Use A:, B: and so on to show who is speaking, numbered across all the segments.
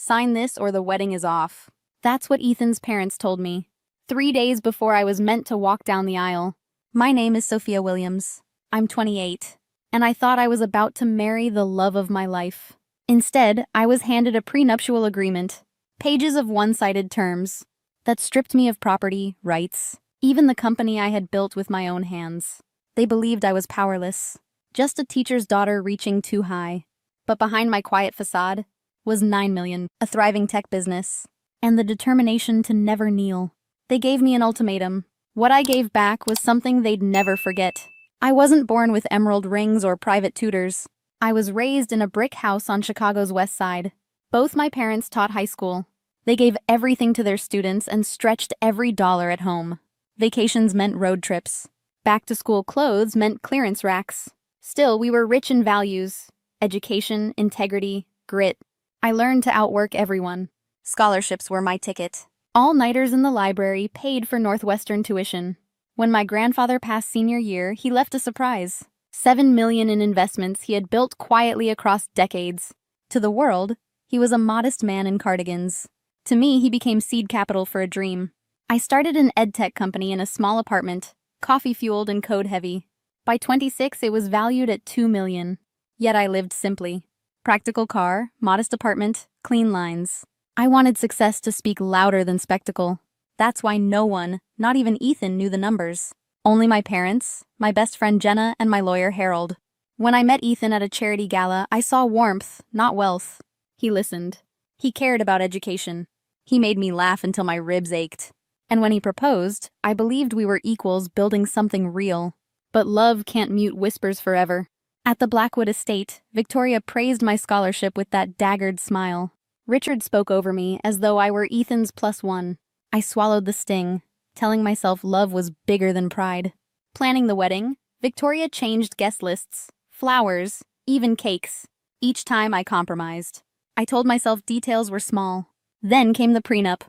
A: Sign this or the wedding is off. That's what Ethan's parents told me. 3 days before I was meant to walk down the aisle. My name is Sophia Williams. I'm 28. And I thought I was about to marry the love of my life. Instead, I was handed a prenuptial agreement. Pages of one-sided terms that stripped me of property, rights, even the company I had built with my own hands. They believed I was powerless, just a teacher's daughter reaching too high. But behind my quiet facade was 9 million, a thriving tech business, and the determination to never kneel. They gave me an ultimatum. What I gave back was something they'd never forget. I wasn't born with emerald rings or private tutors. I was raised in a brick house on Chicago's west side. Both my parents taught high school. They gave everything to their students and stretched every dollar at home. Vacations meant road trips. Back-to-school clothes meant clearance racks. Still, we were rich in values: education, integrity, grit. I learned to outwork everyone. Scholarships were my ticket. All-nighters in the library paid for Northwestern tuition. When my grandfather passed senior year, he left a surprise. 7 million in investments he had built quietly across decades. To the world, he was a modest man in cardigans. To me, he became seed capital for a dream. I started an edtech company in a small apartment, coffee-fueled and code-heavy. By 26, it was valued at 2 million. Yet I lived simply. Practical car, modest apartment, clean lines. I wanted success to speak louder than spectacle. That's why no one, not even Ethan, knew the numbers. Only my parents, my best friend Jenna, and my lawyer Harold. When I met Ethan at a charity gala, I saw warmth, not wealth. He listened. He cared about education. He made me laugh until my ribs ached. And when he proposed, I believed we were equals building something real. But love can't mute whispers forever. At the Blackwood estate, Victoria praised my scholarship with that daggered smile. Richard spoke over me as though I were Ethan's +1. I swallowed the sting, telling myself love was bigger than pride. Planning the wedding, Victoria changed guest lists, flowers, even cakes. Each time I compromised. I told myself details were small. Then came the prenup.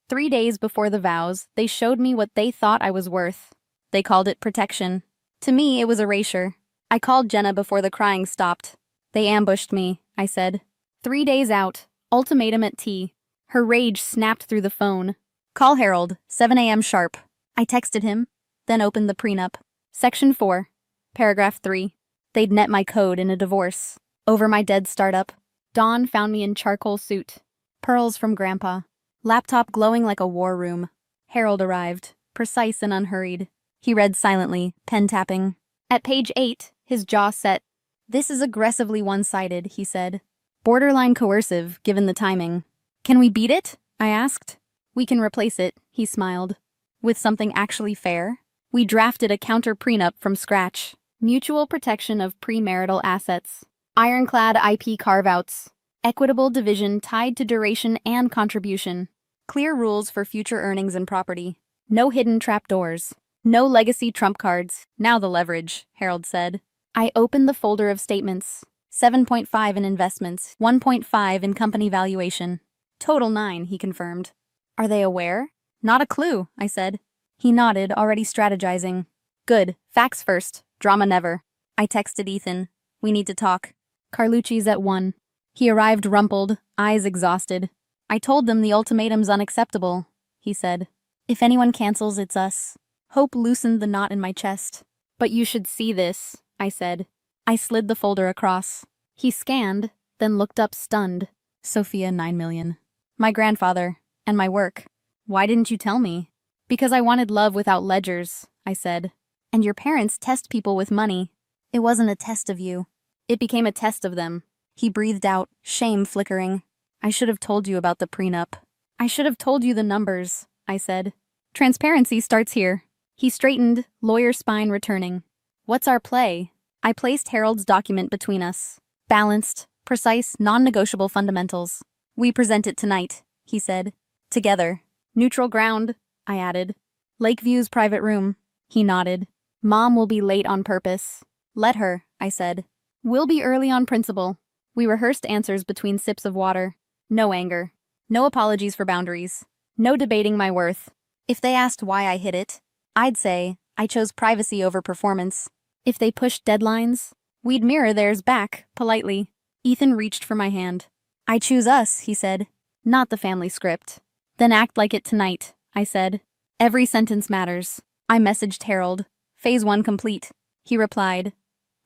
A: 3 days before the vows, they showed me what they thought I was worth. They called it protection. To me, it was erasure. I called Jenna before the crying stopped. They ambushed me, I said. 3 days out, ultimatum at tea. Her rage snapped through the phone. Call Harold, 7 a.m. sharp. I texted him, then opened the prenup. Section 4, paragraph 3. They'd net my code in a divorce. Over my dead startup. Dawn found me in charcoal suit. Pearls from Grandpa. Laptop glowing like a war room. Harold arrived, precise and unhurried. He read silently, pen tapping. At page 8, his jaw set. This is aggressively one-sided, he said. Borderline coercive, given the timing. Can we beat it? I asked. We can replace it, he smiled. With something actually fair? We drafted a counter prenup from scratch. Mutual protection of premarital assets. Ironclad IP carve-outs. Equitable division tied to duration and contribution. Clear rules for future earnings and property. No hidden trapdoors. No legacy trump cards. Now the leverage, Harold said. I opened the folder of statements. 7.5 in investments, 1.5 in company valuation. Total 9, he confirmed. Are they aware? Not a clue, I said. He nodded, already strategizing. Good. Facts first. Drama never. I texted Ethan. We need to talk. Carlucci's at 1. He arrived rumpled, eyes exhausted. I told them the ultimatum's unacceptable, he said. If anyone cancels, it's us. Hope loosened the knot in my chest. But you should see this, I said. I slid the folder across. He scanned, then looked up stunned. Sophia, 9 million. My grandfather, and my work. Why didn't you tell me? Because I wanted love without ledgers, I said. And your parents test people with money. It wasn't a test of you. It became a test of them. He breathed out, shame flickering. I should have told you about the prenup. I should have told you the numbers, I said. Transparency starts here. He straightened, lawyer spine returning. What's our play? I placed Harold's document between us. Balanced, precise, non-negotiable fundamentals. We present it tonight, he said. Together. Neutral ground, I added. Lakeview's private room. He nodded. Mom will be late on purpose. Let her, I said. We'll be early on principle. We rehearsed answers between sips of water. No anger. No apologies for boundaries. No debating my worth. If they asked why I hid it, I'd say I chose privacy over performance. If they pushed deadlines, we'd mirror theirs back, politely. Ethan reached for my hand. I choose us, he said. not the family script. Then act like it tonight, I said. Every sentence matters. I messaged Harold. Phase 1 complete. He replied,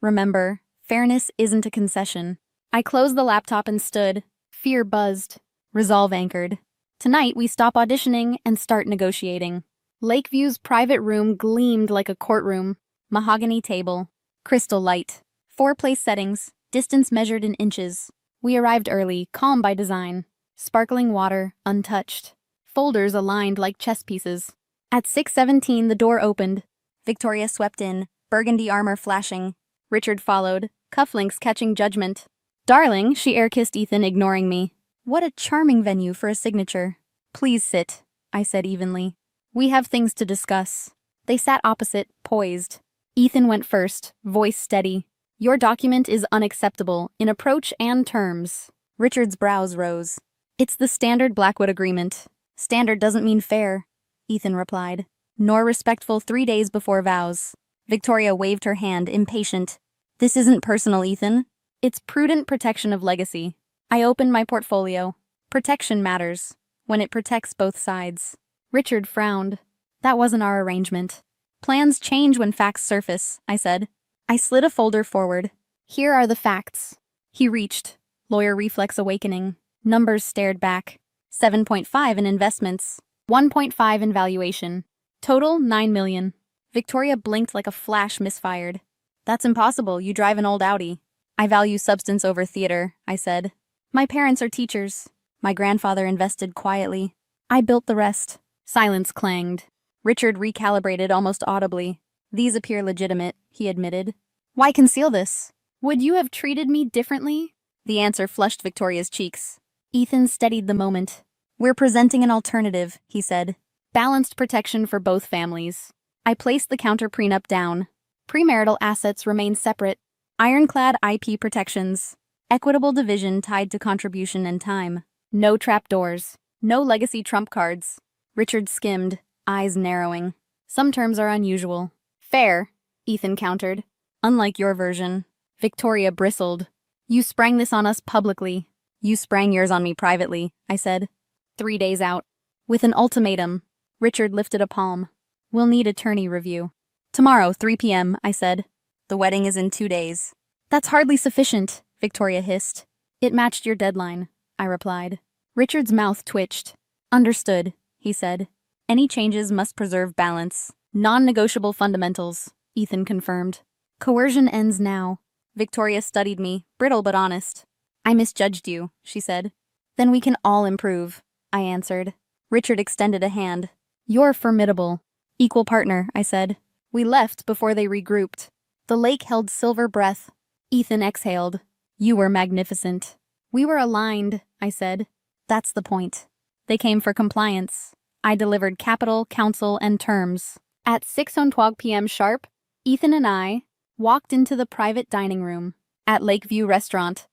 A: remember, fairness isn't a concession. I closed the laptop and stood. Fear buzzed. Resolve anchored. Tonight we stop auditioning and start negotiating. Lakeview's private room gleamed like a courtroom. Mahogany table. Crystal light. 4-place settings. Distance measured in inches. We arrived early, calm by design. Sparkling water, untouched. Folders aligned like chess pieces. At 6:17 the door opened. Victoria swept in, burgundy armor flashing. Richard followed, cufflinks catching judgment. Darling, she air-kissed Ethan, ignoring me. What a charming venue for a signature. Please sit, I said evenly. We have things to discuss. They sat opposite, poised. Ethan went first, voice steady. Your document is unacceptable in approach and terms. Richard's brows rose. It's the standard Blackwood agreement. Standard doesn't mean fair, Ethan replied. Nor respectful 3 days before vows. Victoria waved her hand, impatient. This isn't personal, Ethan. It's prudent protection of legacy. I opened my portfolio. Protection matters, when it protects both sides. Richard frowned. That wasn't our arrangement. Plans change when facts surface, I said. I slid a folder forward. Here are the facts. He reached. Lawyer reflex awakening. Numbers stared back. 7.5 in investments. 1.5 in valuation. Total, 9 million. Victoria blinked like a flash misfired. That's impossible, you drive an old Audi. I value substance over theater, I said. My parents are teachers. My grandfather invested quietly. I built the rest. Silence clanged. Richard recalibrated almost audibly. These appear legitimate, he admitted. Why conceal this? Would you have treated me differently? The answer flushed Victoria's cheeks. Ethan steadied the moment. We're presenting an alternative, he said. Balanced protection for both families. I placed the counter prenup down. Premarital assets remain separate. Ironclad IP protections. Equitable division tied to contribution and time. No trapdoors. No legacy trump cards. Richard skimmed, eyes narrowing. Some terms are unusual. Fair, Ethan countered. Unlike your version. Victoria bristled. You sprang this on us publicly. You sprang yours on me privately, I said. 3 days out. With an ultimatum. Richard lifted a palm. We'll need attorney review. Tomorrow, 3 p.m., I said. The wedding is in 2 days. That's hardly sufficient, Victoria hissed. It matched your deadline, I replied. Richard's mouth twitched. Understood, he said. Any changes must preserve balance. Non-negotiable fundamentals, Ethan confirmed. Coercion ends now. Victoria studied me, brittle but honest. I misjudged you, she said. Then we can all improve, I answered. Richard extended a hand. You're formidable. Equal partner, I said. We left before they regrouped. The lake held silver breath. Ethan exhaled. You were magnificent. We were aligned, I said. That's the point. They came for compliance. I delivered capital, counsel, and terms. At 6:12 p.m. sharp, Ethan and I walked into the private dining room at Lakeview Restaurant.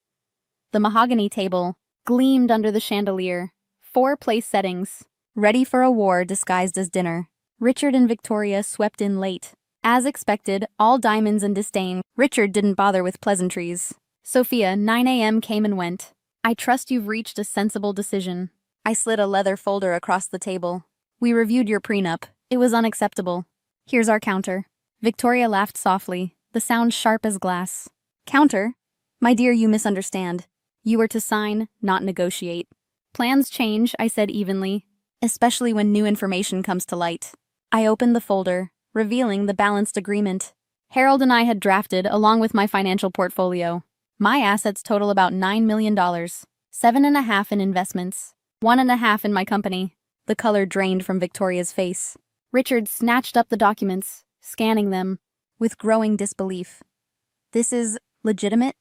A: The mahogany table gleamed under the chandelier. 4-place settings, ready for a war disguised as dinner. Richard and Victoria swept in late. As expected, all diamonds and disdain. Richard didn't bother with pleasantries. Sophia, 9 a.m. came and went. I trust you've reached a sensible decision. I slid a leather folder across the table. We reviewed your prenup. It was unacceptable. Here's our counter. Victoria laughed softly, the sound sharp as glass. Counter? My dear, you misunderstand. You were to sign, not negotiate. Plans change, I said evenly, especially when new information comes to light. I opened the folder, revealing the balanced agreement. Harold and I had drafted along with my financial portfolio. My assets total about $9 million, 7.5 in investments, 1.5 in my company. The color drained from Victoria's face. Richard snatched up the documents, scanning them, with growing disbelief. This is legitimate?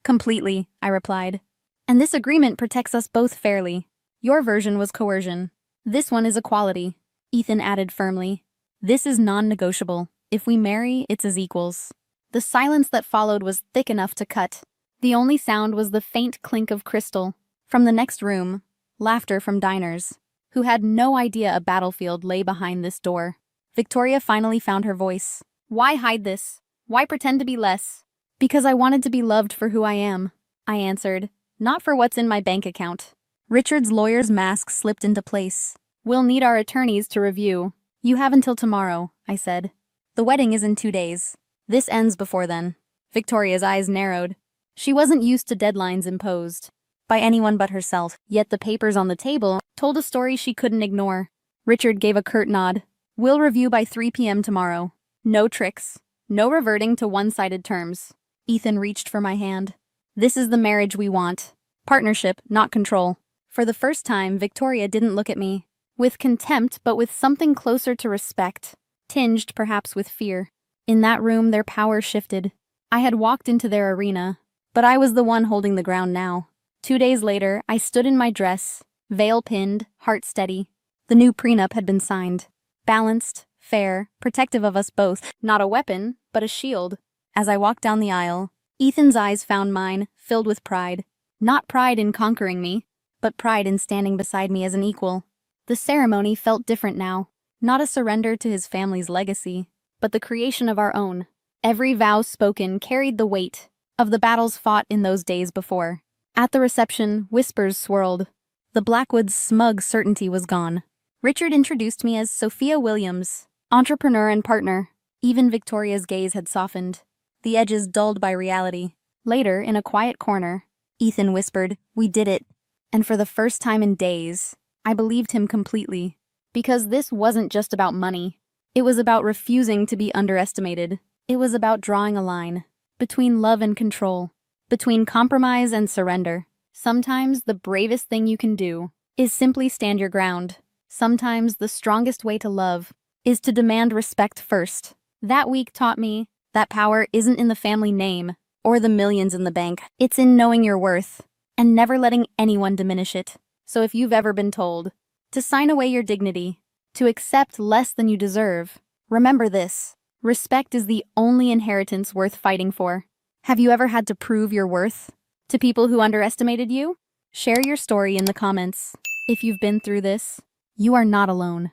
A: Completely, I replied. And this agreement protects us both fairly. Your version was coercion. This one is equality, Ethan added firmly. This is non-negotiable. If we marry, it's as equals. The silence that followed was thick enough to cut. The only sound was the faint clink of crystal. From the next room, laughter from diners, who had no idea a battlefield lay behind this door. Victoria finally found her voice. Why hide this? Why pretend to be less? Because I wanted to be loved for who I am, I answered, not for what's in my bank account. Richard's lawyer's mask slipped into place. We'll need our attorneys to review. You have until tomorrow, I said. The wedding is in 2 days. This ends before then. Victoria's eyes narrowed. She wasn't used to deadlines imposed by anyone but herself, yet the papers on the table told a story she couldn't ignore. Richard gave a curt nod. We'll review by 3 p.m. tomorrow. No tricks. No reverting to one-sided terms. Ethan reached for my hand. This is the marriage we want. Partnership, not control. For the first time, Victoria didn't look at me with contempt, but with something closer to respect, tinged perhaps with fear. In that room, their power shifted. I had walked into their arena, but I was the one holding the ground now. 2 days later, I stood in my dress, veil pinned, heart steady. The new prenup had been signed. Balanced, fair, protective of us both. Not a weapon, but a shield. As I walked down the aisle, Ethan's eyes found mine, filled with pride. Not pride in conquering me, but pride in standing beside me as an equal. The ceremony felt different now. Not a surrender to his family's legacy, but the creation of our own. Every vow spoken carried the weight of the battles fought in those days before. At the reception, whispers swirled. The Blackwood's smug certainty was gone. Richard introduced me as Sophia Williams, entrepreneur and partner. Even Victoria's gaze had softened, the edges dulled by reality. Later, in a quiet corner, Ethan whispered, "We did it." And for the first time in days, I believed him completely. Because this wasn't just about money. It was about refusing to be underestimated. It was about drawing a line between love and control, between compromise and surrender. Sometimes the bravest thing you can do is simply stand your ground. Sometimes the strongest way to love is to demand respect first. That week taught me that power isn't in the family name or the millions in the bank. It's in knowing your worth and never letting anyone diminish it. So if you've ever been told to sign away your dignity, to accept less than you deserve, remember this: respect is the only inheritance worth fighting for. Have you ever had to prove your worth to people who underestimated you? Share your story in the comments. If you've been through this, you are not alone.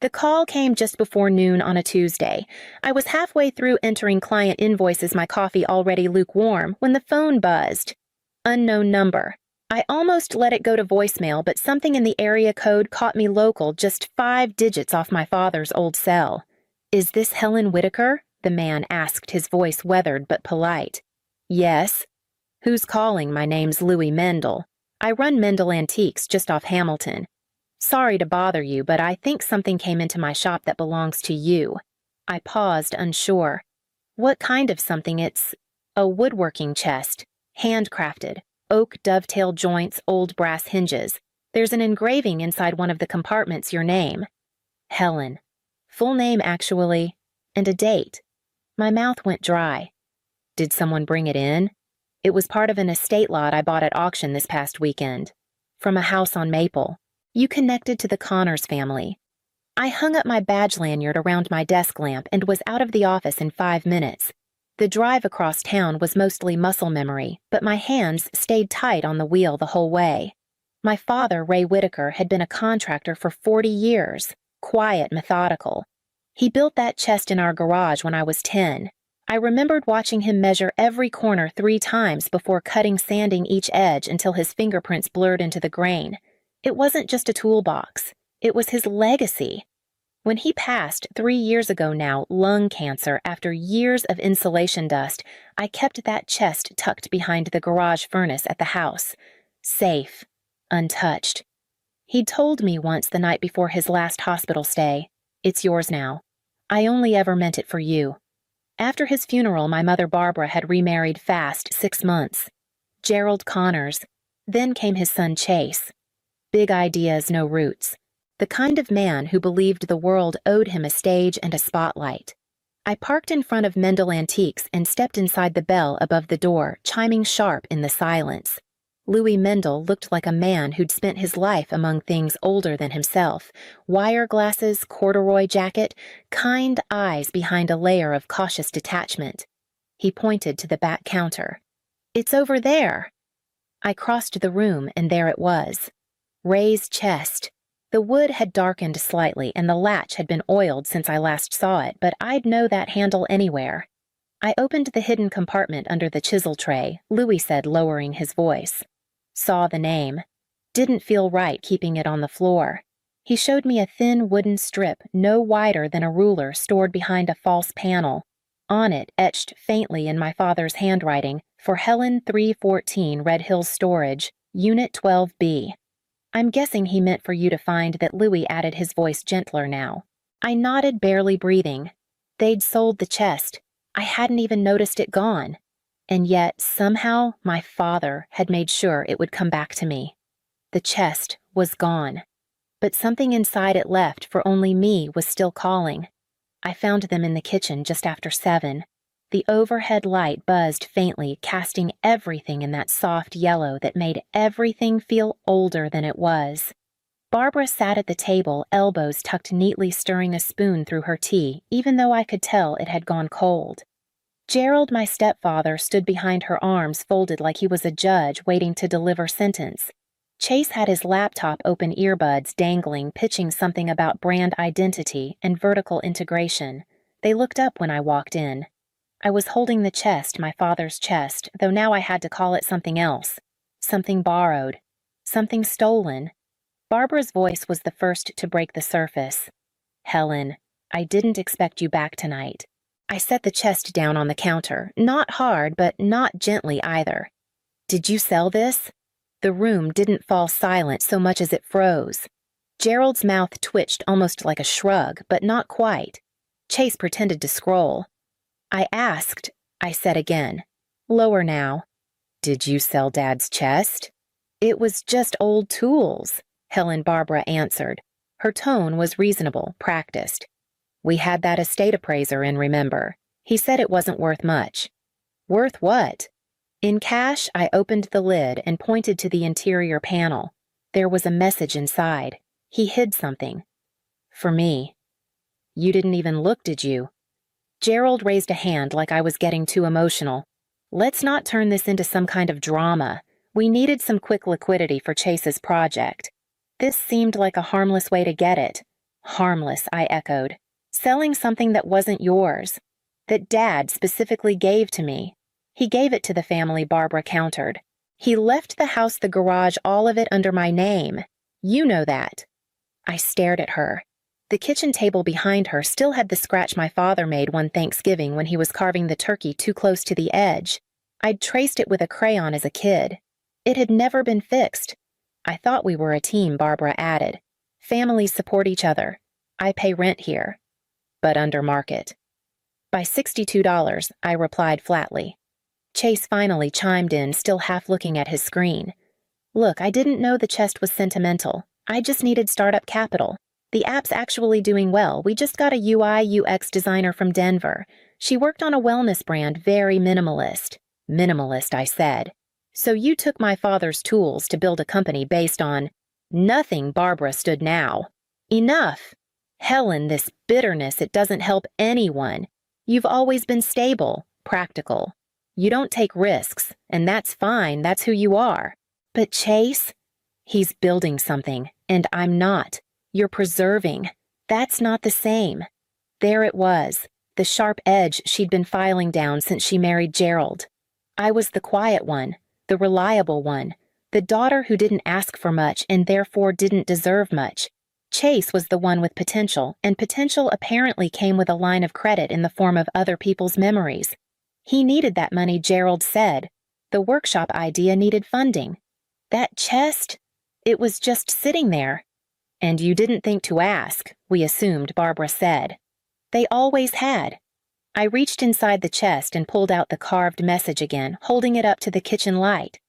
B: The call came just before noon on a Tuesday. I was halfway through entering client invoices, my coffee already lukewarm, when the phone buzzed. Unknown number. I almost let it go to voicemail, but something in the area code caught me local, just 5 digits off my father's old cell. "Is this Helen Whitaker?" the man asked, his voice weathered but polite. "Yes." "Who's calling? My name's Louis Mendel. I run Mendel Antiques just off Hamilton. Sorry to bother you, but I think something came into my shop that belongs to you." I paused, unsure. "What kind of something?" "It's a woodworking chest, handcrafted. Oak dovetail joints, old brass hinges. There's an engraving inside one of the compartments, your name." Helen. Full name, actually, and a date. My mouth went dry. "Did someone bring it in?" "It was part of an estate lot I bought at auction this past weekend. From a house on Maple. You connected to the Connors family." I hung up my badge lanyard around my desk lamp and was out of the office in 5 minutes. The drive across town was mostly muscle memory, but my hands stayed tight on the wheel the whole way. My father, Ray Whitaker, had been a contractor for 40 years, quiet, methodical. He built that chest in our garage when I was 10. I remembered watching him measure every corner 3 times before sanding each edge until his fingerprints blurred into the grain. It wasn't just a toolbox. It was his legacy. When he passed 3 years ago now, lung cancer, after years of insulation dust, I kept that chest tucked behind the garage furnace at the house. Safe. Untouched. He'd told me once the night before his last hospital stay, "It's yours now. I only ever meant it for you." After his funeral, my mother Barbara had remarried fast, 6 months. Gerald Connors. Then came his son Chase. Big ideas, no roots. The kind of man who believed the world owed him a stage and a spotlight. I parked in front of Mendel Antiques and stepped inside the bell above the door, chiming sharp in the silence. Louis Mendel looked like a man who'd spent his life among things older than himself. Wire glasses, corduroy jacket, kind eyes behind a layer of cautious detachment. He pointed to the back counter. "It's over there." I crossed the room, and there it was. Ray's chest. The wood had darkened slightly, and the latch had been oiled since I last saw it, but I'd know that handle anywhere. I opened the hidden compartment under the chisel tray, Louis said, lowering his voice. Saw the name. didn't feel right keeping it on the floor. He showed me a thin wooden strip no wider than a ruler stored behind a false panel. On it, etched faintly in my father's handwriting, for Helen 314 Red Hills Storage, Unit 12B. I'm guessing he meant for you to find that Louis added his voice gentler now. I nodded, barely breathing. They'd sold the chest. I hadn't even noticed it gone. And yet, somehow, my father had made sure it would come back to me. The chest was gone. But something inside it left for only me was still calling. I found them in the kitchen just after 7. The overhead light buzzed faintly, casting everything in that soft yellow that made everything feel older than it was. Barbara sat at the table, elbows tucked neatly, stirring a spoon through her tea, even though I could tell it had gone cold. Gerald, my stepfather, stood behind her, arms folded like he was a judge waiting to deliver sentence. Chase had his laptop open, earbuds dangling, pitching something about brand identity and vertical integration. They looked up when I walked in. I was holding the chest, my father's chest, though now I had to call it something else. Something borrowed. Something stolen. Barbara's voice was the first to break the surface. Helen, I didn't expect you back tonight. I set the chest down on the counter, not hard, but not gently either. Did you sell this? The room didn't fall silent so much as it froze. Gerald's mouth twitched almost like a shrug, but not quite. Chase pretended to scroll. I asked, I said again. Lower now. Did you sell Dad's chest? It was just old tools, Helen Barbara answered. Her tone was reasonable, practiced. We had that estate appraiser in, remember. He said it wasn't worth much. Worth what? In cash, I opened the lid and pointed to the interior panel. There was a message inside. He hid something. For me. You didn't even look, did you? Gerald raised a hand like I was getting too emotional. Let's not turn this into some kind of drama. We needed some quick liquidity for Chase's project. This seemed like a harmless way to get it. Harmless, I echoed. Selling something that wasn't yours. That Dad specifically gave to me. He gave it to the family, Barbara countered. He left the house, the garage, all of it under my name. You know that. I stared at her. The kitchen table behind her still had the scratch my father made one Thanksgiving when he was carving the turkey too close to the edge. I'd traced it with a crayon as a kid. It had never been fixed. I thought we were a team, Barbara added. Families support each other. I pay rent here. But under market. By $62, I replied flatly. Chase finally chimed in, still half looking at his screen. Look, I didn't know the chest was sentimental. I just needed startup capital. The app's actually doing well. We just got a UI UX designer from Denver. She worked on a wellness brand, very minimalist. Minimalist, I said. So you took my father's tools to build a company based on nothing. Barbara stood now. Enough. Helen, this bitterness, it doesn't help anyone. You've always been stable, practical. You don't take risks, and that's fine, that's who you are. But Chase? He's building something, and I'm not. You're preserving. That's not the same. There it was, the sharp edge she'd been filing down since she married Gerald. I was the quiet one, the reliable one, the daughter who didn't ask for much and therefore didn't deserve much. Chase was the one with potential, and potential apparently came with a line of credit in the form of other people's memories. He needed that money, Gerald said. The workshop idea needed funding. That chest? It was just sitting there. And you didn't think to ask, we assumed, Barbara said. They always had. I reached inside the chest and pulled out the carved message again, holding it up to the kitchen light.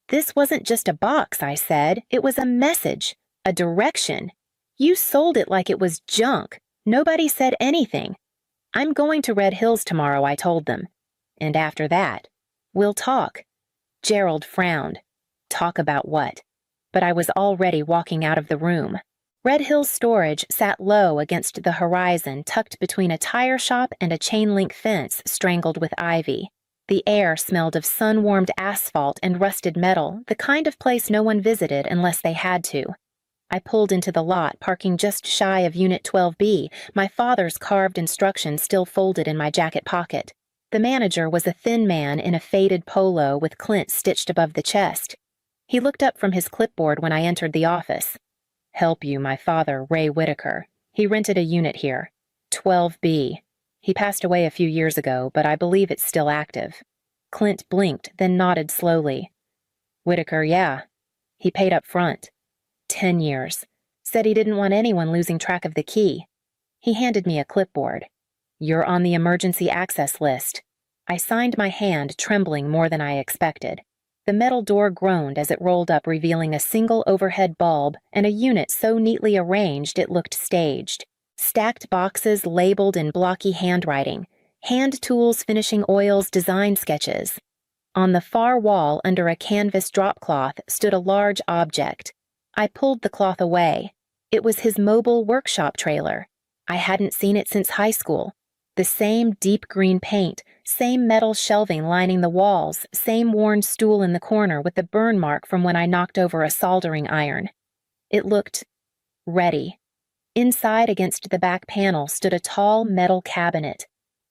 B: This wasn't just a box, I said. It was a message, a direction. You sold it like it was junk. Nobody said anything. I'm going to Red Hills tomorrow, I told them. And after that, we'll talk. Gerald frowned. Talk about what? But I was already walking out of the room. Red Hills Storage sat low against the horizon, tucked between a tire shop and a chain-link fence strangled with ivy. The air smelled of sun-warmed asphalt and rusted metal, the kind of place no one visited unless they had to. I pulled into the lot, parking just shy of Unit 12B, my father's carved instructions still folded in my jacket pocket. The manager was a thin man in a faded polo with Clint stitched above the chest. He looked up from his clipboard when I entered the office. Help you, my father, Ray Whitaker. He rented a unit here. 12B. He passed away a few years ago, but I believe it's still active. Clint blinked, then nodded slowly. Whitaker, yeah. He paid up front. 10 years. Said he didn't want anyone losing track of the key. He handed me a clipboard. You're on the emergency access list. I signed my hand, trembling more than I expected. The metal door groaned as it rolled up, revealing a single overhead bulb and a unit so neatly arranged it looked staged. Stacked boxes labeled in blocky handwriting. Hand tools, finishing oils, design sketches. On the far wall, under a canvas drop cloth, stood a large object. I pulled the cloth away. It was his mobile workshop trailer. I hadn't seen it since high school. The same deep green paint, same metal shelving lining the walls, same worn stool in the corner with the burn mark from when I knocked over a soldering iron. It looked ready. Inside, against the back panel, stood a tall metal cabinet.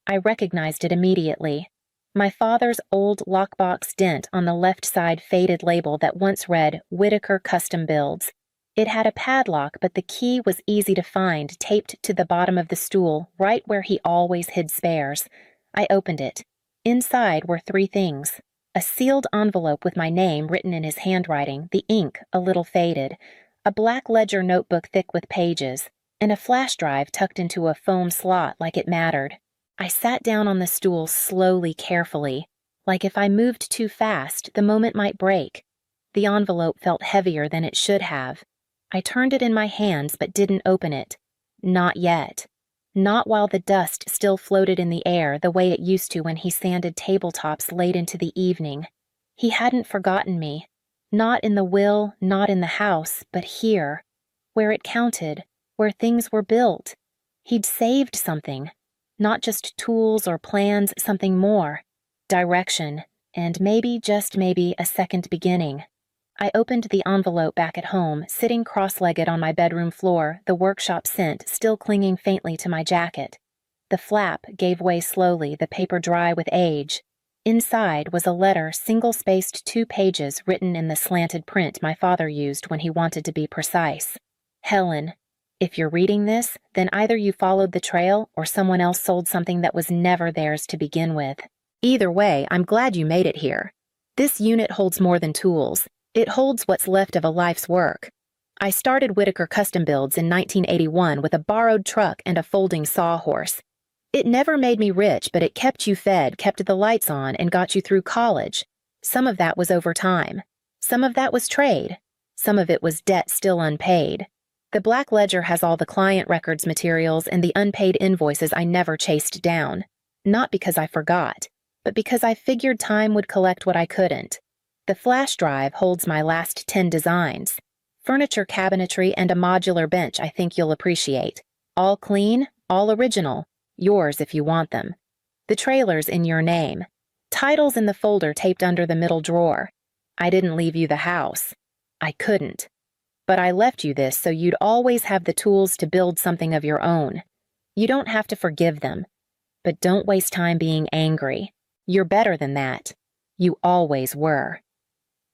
B: I recognized it immediately. My father's old lockbox dent on the left side faded label that once read Whitaker Custom Builds. It had a padlock, but the key was easy to find, taped to the bottom of the stool, right where he always hid spares. I opened it. Inside were 3 things. A sealed envelope with my name written in his handwriting, the ink a little faded, a black ledger notebook thick with pages, and a flash drive tucked into a foam slot like it mattered. I sat down on the stool slowly, carefully, like if I moved too fast, the moment might break. The envelope felt heavier than it should have. I turned it in my hands but didn't open it. Not yet. Not while the dust still floated in the air the way it used to when he sanded tabletops late into the evening. He hadn't forgotten me. Not in the will, not in the house, but here, where it counted, where things were built. He'd saved something. Not just tools or plans, something more. Direction, and maybe, just maybe, a second beginning. I opened the envelope back at home, sitting cross-legged on my bedroom floor, the workshop scent still clinging faintly to my jacket. The flap gave way slowly, the paper dry with age. Inside was a letter, single-spaced 2 pages, written in the slanted print my father used when he wanted to be precise. Helen, if you're reading this, then either you followed the trail or someone else sold something that was never theirs to begin with. Either way, I'm glad you made it here. This unit holds more than tools. It holds what's left of a life's work. I started Whitaker Custom Builds in 1981 with a borrowed truck and a folding sawhorse. It never made me rich, but it kept you fed, kept the lights on, and got you through college. Some of that was over time. Some of that was trade. Some of it was debt still unpaid. The Black Ledger has all the client records materials and the unpaid invoices I never chased down. Not because I forgot, but because I figured time would collect what I couldn't. The flash drive holds my last 10 designs. Furniture cabinetry and a modular bench I think you'll appreciate. All clean, all original. Yours if you want them. The trailer's in your name. Title's in the folder taped under the middle drawer. I didn't leave you the house. I couldn't. But I left you this so you'd always have the tools to build something of your own. You don't have to forgive them. But don't waste time being angry. You're better than that. You always were.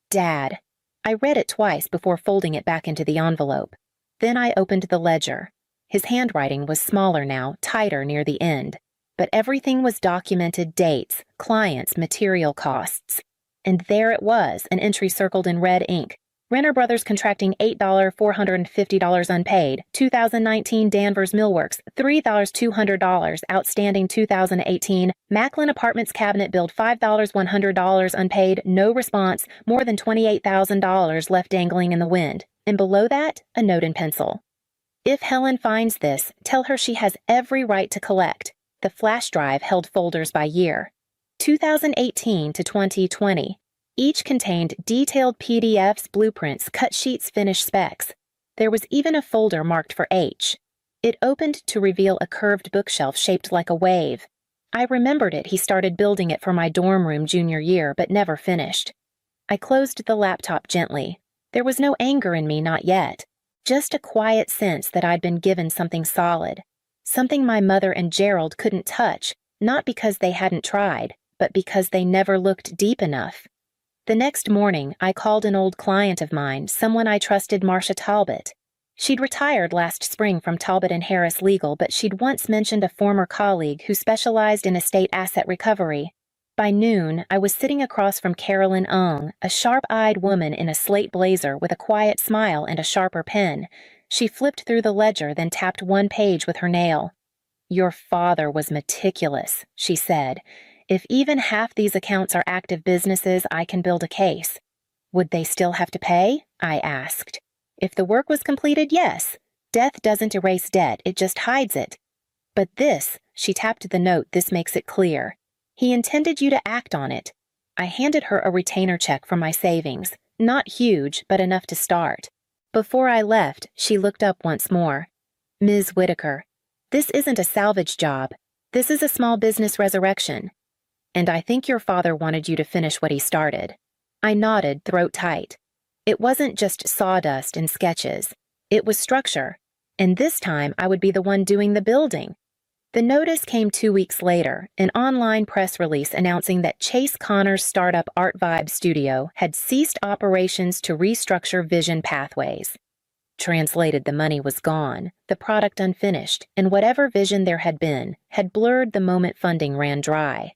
B: Dad. I read it twice before folding it back into the envelope. Then I opened the ledger. His handwriting was smaller now, tighter near the end. But everything was documented: dates, clients, material costs. And there it was, an entry circled in red ink. Renner Brothers contracting $8, $450 unpaid. 2019 Danvers Millworks, $3,200 outstanding. 2018 Macklin Apartments cabinet build, $5,100 unpaid, no response, more than $28,000 left dangling in the wind. And below that, a note in pencil. If Helen finds this, tell her she has every right to collect. The flash drive held folders by year. 2018 to 2020. Each contained detailed PDFs, blueprints, cut sheets, finished specs. There was even a folder marked for H. It opened to reveal a curved bookshelf shaped like a wave. I remembered it. He started building it for my dorm room junior year, but never finished. I closed the laptop gently. There was no anger in me, not yet. Just a quiet sense that I'd been given something solid. Something my mother and Gerald couldn't touch, not because they hadn't tried, but because they never looked deep enough. The next morning, I called an old client of mine, someone I trusted, Marcia Talbot. She'd retired last spring from Talbot and Harris Legal, but she'd once mentioned a former colleague who specialized in estate asset recovery. By noon, I was sitting across from Carolyn Ung, a sharp-eyed woman in a slate blazer with a quiet smile and a sharper pen. She flipped through the ledger, then tapped one page with her nail. "Your father was meticulous," she said. "If even half these accounts are active businesses, I can build a case." "Would they still have to pay?" I asked. "If the work was completed, yes. Death doesn't erase debt, it just hides it. But this," she tapped the note, "this makes it clear. He intended you to act on it." I handed her a retainer check from my savings. Not huge, but enough to start. Before I left, she looked up once more. "Ms. Whitaker, this isn't a salvage job. This is a small business resurrection. And I think your father wanted you to finish what he started." I nodded, throat tight. It wasn't just sawdust and sketches. It was structure. And this time, I would be the one doing the building. The notice came 2 weeks later, an online press release announcing that Chase Connor's startup Art Vibe Studio had ceased operations to restructure Vision Pathways. Translated, the money was gone, the product unfinished, and whatever vision there had been had blurred the moment funding ran dry.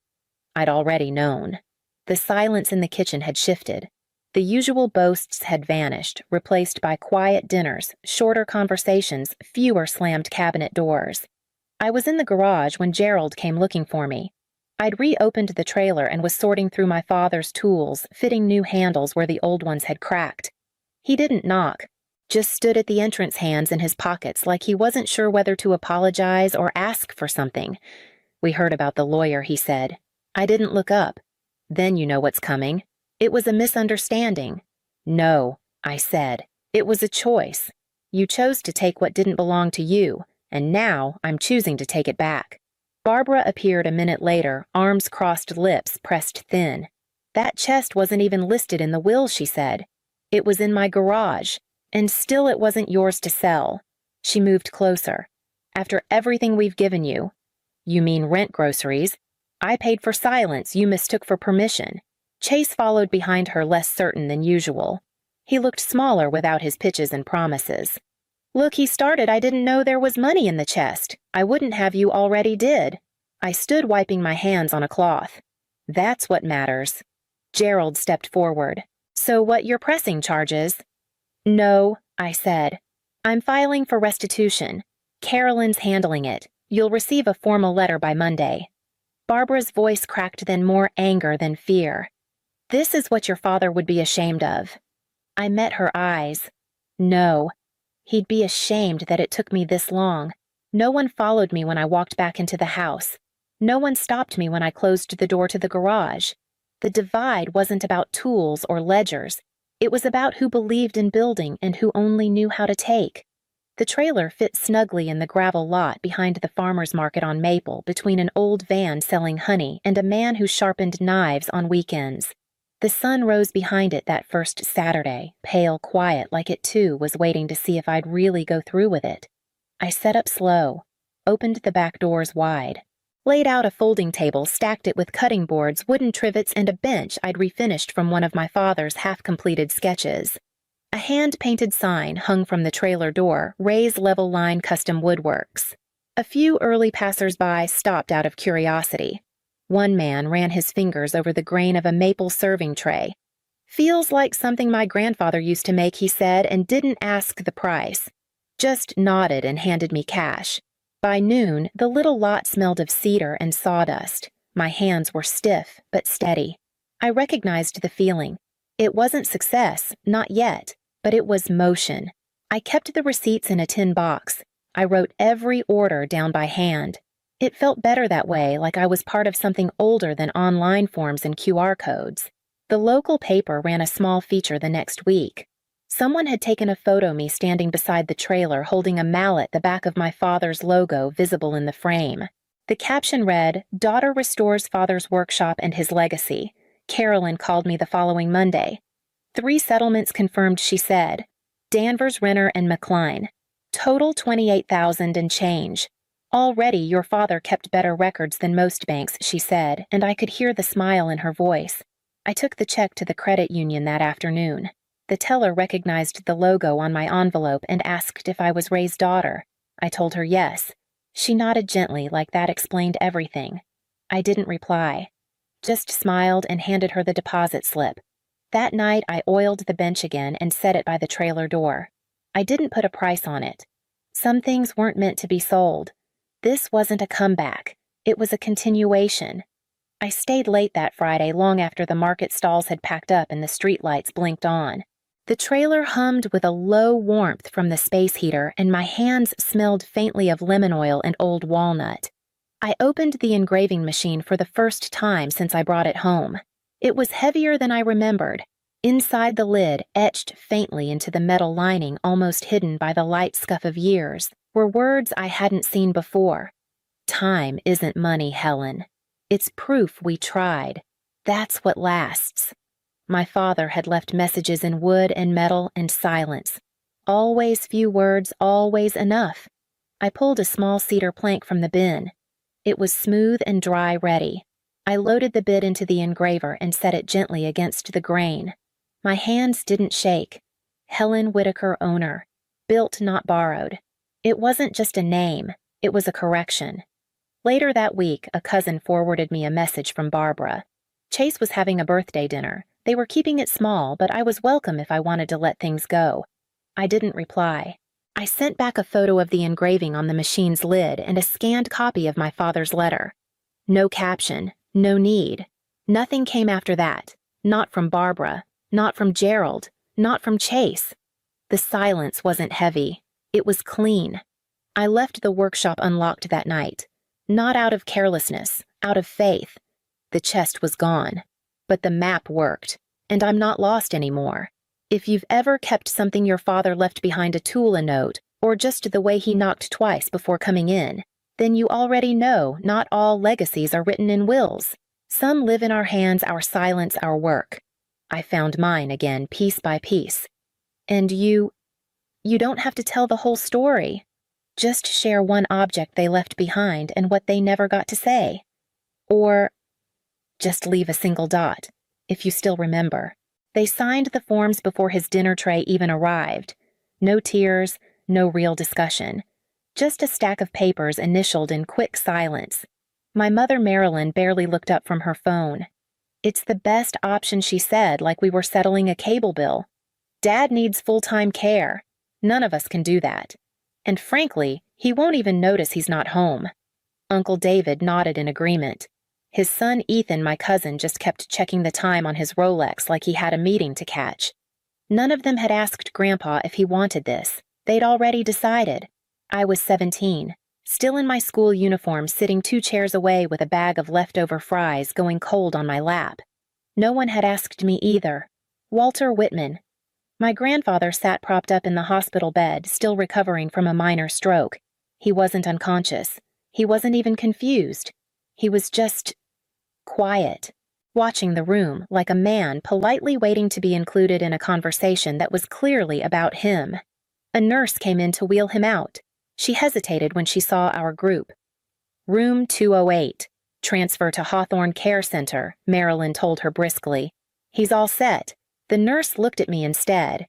B: I'd already known. The silence in the kitchen had shifted. The usual boasts had vanished, replaced by quiet dinners, shorter conversations, fewer slammed cabinet doors. I was in the garage when Gerald came looking for me. I'd reopened the trailer and was sorting through my father's tools, fitting new handles where the old ones had cracked. He didn't knock, just stood at the entrance, hands in his pockets, like he wasn't sure whether to apologize or ask for something. "We heard about the lawyer," he said. I didn't look up. "Then you know what's coming." "It was a misunderstanding." "No," I said. "It was a choice. You chose to take what didn't belong to you, and now I'm choosing to take it back." Barbara appeared a minute later, arms crossed, lips pressed thin. "That chest wasn't even listed in the will," she said. "It was in my garage, and still it wasn't yours to sell." She moved closer. "After everything we've given you." "You mean rent groceries? I paid for silence you mistook for permission." Chase followed behind her, less certain than usual. He looked smaller without his pitches and promises. "Look, he started, I didn't know there was money in the chest. I wouldn't have you already did." I stood wiping my hands on a cloth. "That's what matters." Gerald stepped forward. "So what your pressing charges?" "No," I said. "I'm filing for restitution. Carolyn's handling it. You'll receive a formal letter by Monday." Barbara's voice cracked, then more anger than fear. "This is what your father would be ashamed of." I met her eyes. No. He'd be ashamed that it took me this long. No one followed me when I walked back into the house. No one stopped me when I closed the door to the garage. The divide wasn't about tools or ledgers. It was about who believed in building and who only knew how to take. The trailer fit snugly in the gravel lot behind the farmer's market on Maple, between an old van selling honey and a man who sharpened knives on weekends. The sun rose behind it that first Saturday, pale, quiet, like it too was waiting to see if I'd really go through with it. I set up slow, opened the back doors wide, laid out a folding table, stacked it with cutting boards, wooden trivets, and a bench I'd refinished from one of my father's half-completed sketches. A hand-painted sign hung from the trailer door, "Ray's Level Line Custom Woodworks." A few early passers-by stopped out of curiosity. One man ran his fingers over the grain of a maple serving tray. "Feels like something my grandfather used to make," he said, and didn't ask the price. Just nodded and handed me cash. By noon, the little lot smelled of cedar and sawdust. My hands were stiff, but steady. I recognized the feeling. It wasn't success, not yet, but it was motion. I kept the receipts in a tin box. I wrote every order down by hand. It felt better that way, like I was part of something older than online forms and QR codes. The local paper ran a small feature the next week. Someone had taken a photo of me standing beside the trailer holding a mallet, the back of my father's logo visible in the frame. The caption read, "Daughter restores father's workshop and his legacy. Carolyn called me the following Monday. 3 settlements confirmed," she said. "Danvers, Renner, and McCline. Total $28,000 and change. Already your father kept better records than most banks," she said, and I could hear the smile in her voice. I took the check to the credit union that afternoon. The teller recognized the logo on my envelope and asked if I was Ray's daughter. I told her yes. She nodded gently, like that explained everything. I didn't reply, just smiled and handed her the deposit slip. That night, I oiled the bench again and set it by the trailer door. I didn't put a price on it. Some things weren't meant to be sold. This wasn't a comeback. It was a continuation. I stayed late that Friday, long after the market stalls had packed up and the streetlights blinked on. The trailer hummed with a low warmth from the space heater, and my hands smelled faintly of lemon oil and old walnut. I opened the engraving machine for the first time since I brought it home. It was heavier than I remembered. Inside the lid, etched faintly into the metal lining almost hidden by the light scuff of years, were words I hadn't seen before. Time isn't money, Helen. It's proof we tried. That's what lasts. My father had left messages in wood and metal and silence. Always few words, always enough. I pulled a small cedar plank from the bin. It was smooth and dry ready. I loaded the bit into the engraver and set it gently against the grain. My hands didn't shake. Helen Whitaker, owner. Built, not borrowed. It wasn't just a name. It was a correction. Later that week, a cousin forwarded me a message from Barbara. Chase was having a birthday dinner. They were keeping it small, but I was welcome if I wanted to let things go. I didn't reply. I sent back a photo of the engraving on the machine's lid and a scanned copy of my father's letter. No caption, no need. Nothing came after that. Not from Barbara, not from Gerald, not from Chase. The silence wasn't heavy. It was clean. I left the workshop unlocked that night. Not out of carelessness, out of faith. The chest was gone. But the map worked, and I'm not lost anymore. If you've ever kept something your father left behind, a tool, a note, or just the way he knocked twice before coming in, then you already know not all legacies are written in wills. Some live in our hands, our silence, our work. I found mine again, piece by piece. And you don't have to tell the whole story. Just share one object they left behind and what they never got to say. Or just leave a single dot, if you still remember. They signed the forms before his dinner tray even arrived. No tears, no real discussion. Just a stack of papers initialed in quick silence. My mother, Marilyn, barely looked up from her phone. It's the best option, she said, like we were settling a cable bill. Dad needs full-time care. None of us can do that. And frankly, he won't even notice he's not home. Uncle David nodded in agreement. His son Ethan, my cousin, just kept checking the time on his Rolex like he had a meeting to catch. None of them had asked Grandpa if he wanted this. They'd already decided. I was 17, still in my school uniform, sitting 2 chairs away with a bag of leftover fries going cold on my lap. No one had asked me either. Walter Whitman. My grandfather sat propped up in the hospital bed, still recovering from a minor stroke. He wasn't unconscious. He wasn't even confused. He was just quiet, watching the room like a man politely waiting to be included in a conversation that was clearly about him. A nurse came in to wheel him out. She hesitated when she saw our group. Room 208. Transfer to Hawthorne Care Center, Marilyn told her briskly. He's all set. The nurse looked at me instead.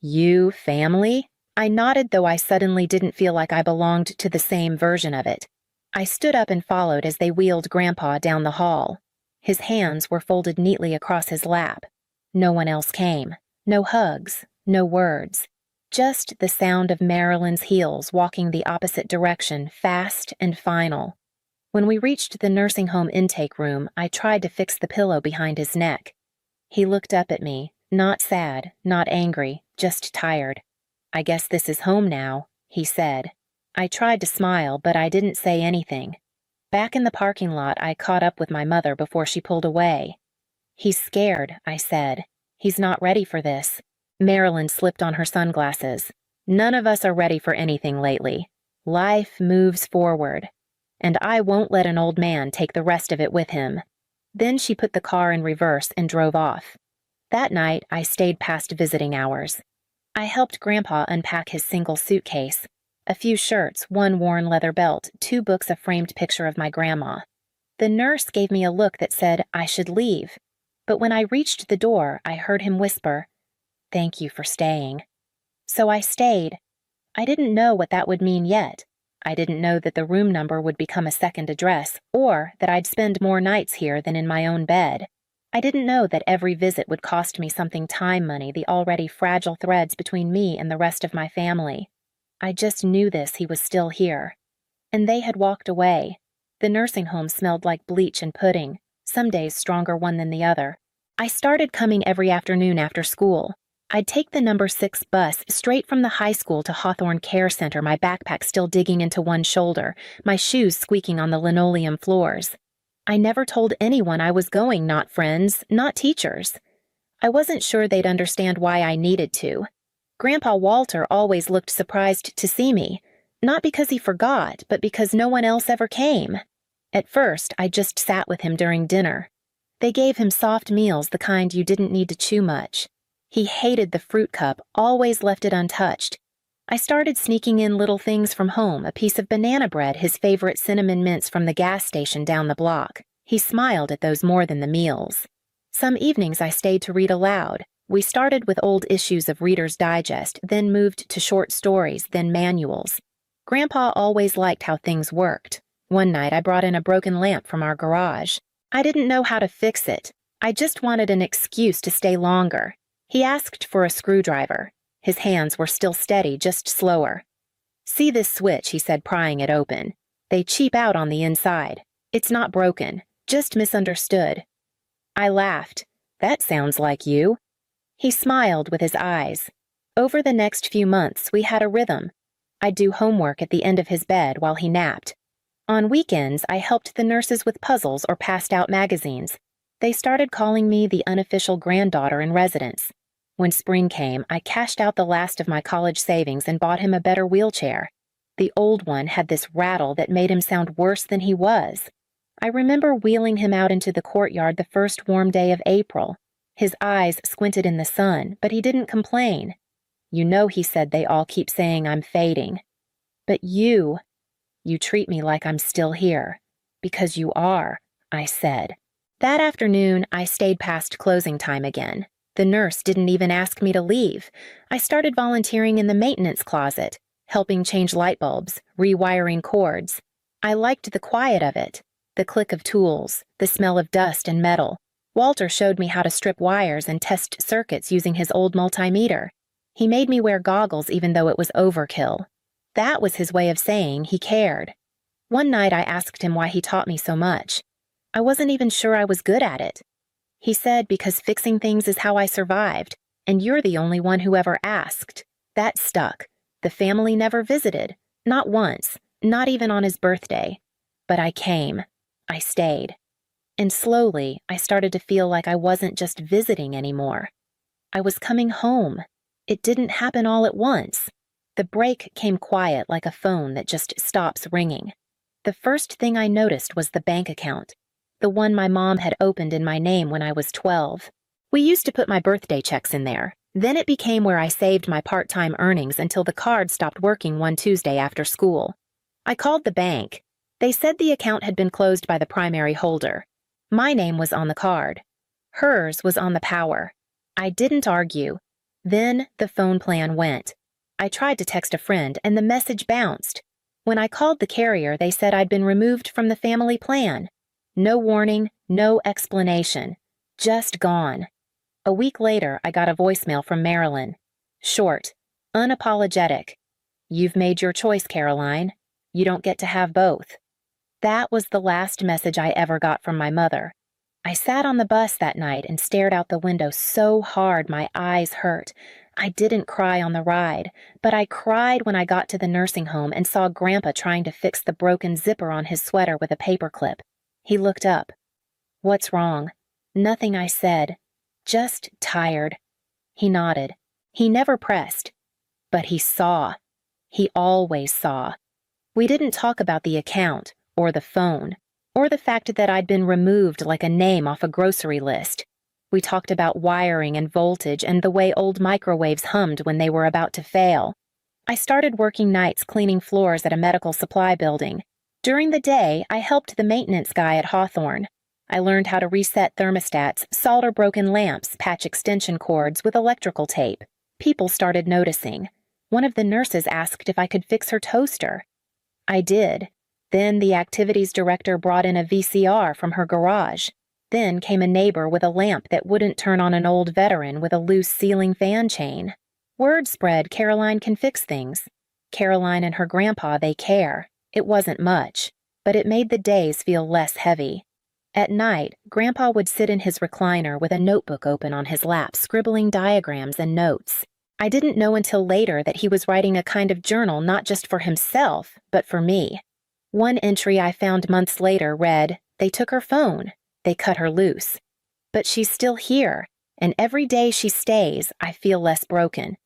B: You family? I nodded, though I suddenly didn't feel like I belonged to the same version of it. I stood up and followed as they wheeled Grandpa down the hall. His hands were folded neatly across his lap. No one else came. No hugs, no words. Just the sound of Marilyn's heels walking the opposite direction, fast and final. When we reached the nursing home intake room, I tried to fix the pillow behind his neck. He looked up at me, not sad, not angry, just tired. I guess this is home now, he said. I tried to smile, but I didn't say anything. Back in the parking lot, I caught up with my mother before she pulled away. He's scared, I said. He's not ready for this. Marilyn slipped on her sunglasses. None of us are ready for anything lately. Life moves forward. And I won't let an old man take the rest of it with him. Then she put the car in reverse and drove off. That night, I stayed past visiting hours. I helped Grandpa unpack his single suitcase. A few shirts, 1 worn leather belt, 2 books, a framed picture of my grandma. The nurse gave me a look that said I should leave. But when I reached the door, I heard him whisper, "Thank you for staying." So I stayed. I didn't know what that would mean yet. I didn't know that the room number would become a second address, or that I'd spend more nights here than in my own bed. I didn't know that every visit would cost me something time money, the already fragile threads between me and the rest of my family. I just knew he was still here. And they had walked away. The nursing home smelled like bleach and pudding, some days stronger one than the other. I started coming every afternoon after school. I'd take the number 6 bus straight from the high school to Hawthorne Care Center, my backpack still digging into one shoulder, my shoes squeaking on the linoleum floors. I never told anyone I was going, not friends, not teachers. I wasn't sure they'd understand why I needed to. Grandpa Walter always looked surprised to see me, not because he forgot, but because no one else ever came. At first, I just sat with him during dinner. They gave him soft meals, the kind you didn't need to chew much. He hated the fruit cup, always left it untouched. I started sneaking in little things from home, a piece of banana bread, his favorite cinnamon mints from the gas station down the block. He smiled at those more than the meals. Some evenings I stayed to read aloud. We started with old issues of Reader's Digest, then moved to short stories, then manuals. Grandpa always liked how things worked. One night I brought in a broken lamp from our garage. I didn't know how to fix it. I just wanted an excuse to stay longer. He asked for a screwdriver. His hands were still steady, just slower. "See this switch," he said, prying it open. "They cheap out on the inside. It's not broken, just misunderstood." I laughed. "That sounds like you." He smiled with his eyes. Over the next few months, we had a rhythm. I'd do homework at the end of his bed while he napped. On weekends, I helped the nurses with puzzles or passed out magazines. They started calling me the unofficial granddaughter in residence. When spring came, I cashed out the last of my college savings and bought him a better wheelchair. The old one had this rattle that made him sound worse than he was. I remember wheeling him out into the courtyard the first warm day of April. His eyes squinted in the sun, but he didn't complain. "You know," he said, "they all keep saying I'm fading. But you treat me like I'm still here. Because you are," I said. That afternoon, I stayed past closing time again. The nurse didn't even ask me to leave. I started volunteering in the maintenance closet, helping change light bulbs, rewiring cords. I liked the quiet of it, the click of tools, the smell of dust and metal. Walter showed me how to strip wires and test circuits using his old multimeter. He made me wear goggles even though it was overkill. That was his way of saying he cared. One night I asked him why he taught me so much. I wasn't even sure I was good at it. He said, "Because fixing things is how I survived, and you're the only one who ever asked." That stuck. The family never visited. Not once. Not even on his birthday. But I came. I stayed. And slowly, I started to feel like I wasn't just visiting anymore. I was coming home. It didn't happen all at once. The break came quiet like a phone that just stops ringing. The first thing I noticed was the bank account. The one my mom had opened in my name when I was 12. We used to put my birthday checks in there. Then it became where I saved my part-time earnings until the card stopped working one Tuesday after school. I called the bank. They said the account had been closed by the primary holder. My name was on the card. Hers was on the power. I didn't argue. Then the phone plan went. I tried to text a friend and the message bounced. When I called the carrier, they said I'd been removed from the family plan. No warning, no explanation. Just gone. A week later, I got a voicemail from Marilyn. Short, unapologetic. "You've made your choice, Caroline. You don't get to have both." That was the last message I ever got from my mother. I sat on the bus that night and stared out the window so hard my eyes hurt. I didn't cry on the ride, but I cried when I got to the nursing home and saw Grandpa trying to fix the broken zipper on his sweater with a paperclip. He looked up. "What's wrong?" "Nothing," I said. "Just tired." He nodded. He never pressed. But he saw. He always saw. We didn't talk about the account, or the phone, or the fact that I'd been removed like a name off a grocery list. We talked about wiring and voltage and the way old microwaves hummed when they were about to fail. I started working nights cleaning floors at a medical supply building. During the day, I helped the maintenance guy at Hawthorne. I learned how to reset thermostats, solder broken lamps, patch extension cords with electrical tape. People started noticing. One of the nurses asked if I could fix her toaster. I did. Then the activities director brought in a VCR from her garage. Then came a neighbor with a lamp that wouldn't turn on an old veteran with a loose ceiling fan chain. Word spread Caroline can fix things. Caroline and her grandpa, they care. It wasn't much, but it made the days feel less heavy. At night, Grandpa would sit in his recliner with a notebook open on his lap, scribbling diagrams and notes. I didn't know until later that he was writing a kind of journal not just for himself, but for me. One entry I found months later read, "They took her phone. They cut her loose. But she's still here, and every day she stays, I feel less broken."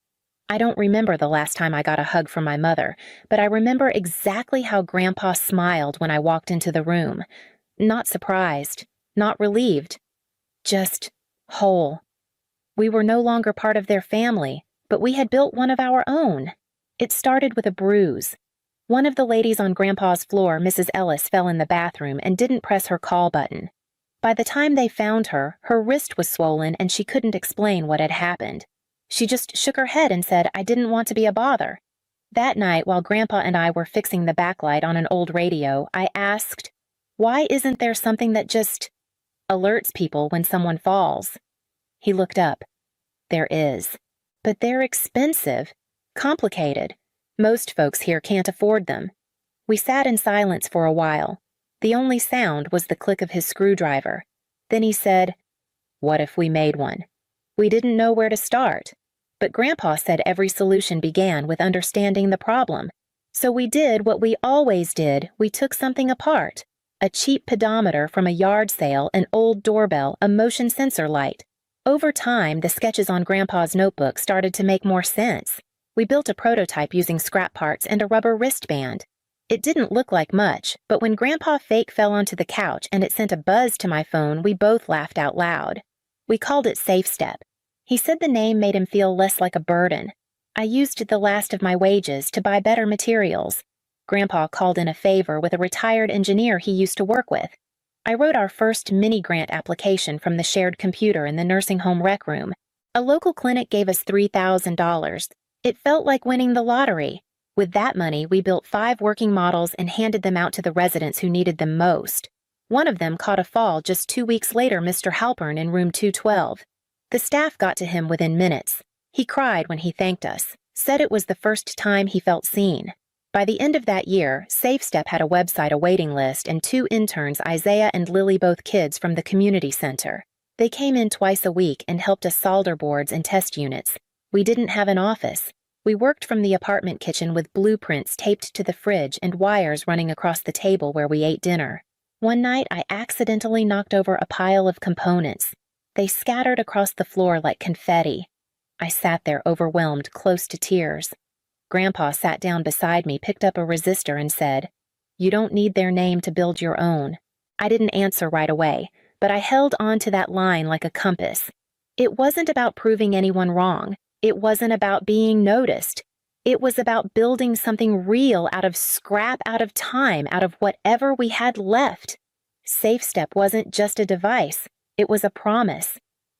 B: I don't remember the last time I got a hug from my mother, but I remember exactly how Grandpa smiled when I walked into the room. Not surprised, not relieved, just whole. We were no longer part of their family, but we had built one of our own. It started with a bruise. One of the ladies on Grandpa's floor, Mrs. Ellis, fell in the bathroom and didn't press her call button. By the time they found her, her wrist was swollen and she couldn't explain what had happened. She just shook her head and said, "I didn't want to be a bother." That night, while Grandpa and I were fixing the backlight on an old radio, I asked, "Why isn't there something that just alerts people when someone falls?" He looked up. There is. But they're expensive, complicated. Most folks here can't afford them. We sat in silence for a while. The only sound was the click of his screwdriver. Then he said, "What if we made one?" We didn't know where to start. But Grandpa said every solution began with understanding the problem. So we did what we always did. We took something apart. A cheap pedometer from a yard sale, an old doorbell, a motion sensor light. Over time, the sketches on Grandpa's notebook started to make more sense. We built a prototype using scrap parts and a rubber wristband. It didn't look like much, but when Grandpa fake fell onto the couch and it sent a buzz to my phone, we both laughed out loud. We called it Safe Step. He said the name made him feel less like a burden. I used the last of my wages to buy better materials. Grandpa called in a favor with a retired engineer he used to work with. I wrote our first mini-grant application from the shared computer in the nursing home rec room. A local clinic gave us $3,000. It felt like winning the lottery. With that money, we built 5 working models and handed them out to the residents who needed them most. One of them caught a fall just 2 weeks later, Mr. Halpern in room 212. The staff got to him within minutes. He cried when he thanked us, said it was the first time he felt seen. By the end of that year, SafeStep had a website, a waiting list, and 2 interns, Isaiah and Lily, both kids from the community center. They came in twice a week and helped us solder boards and test units. We didn't have an office. We worked from the apartment kitchen with blueprints taped to the fridge and wires running across the table where we ate dinner. One night, I accidentally knocked over a pile of components. They scattered across the floor like confetti. I sat there overwhelmed, close to tears. Grandpa sat down beside me, picked up a resistor, and said, "You don't need their name to build your own." I didn't answer right away, but I held on to that line like a compass. It wasn't about proving anyone wrong. It wasn't about being noticed. It was about building something real out of scrap, out of time, out of whatever we had left. SafeStep wasn't just a device. It was a promise.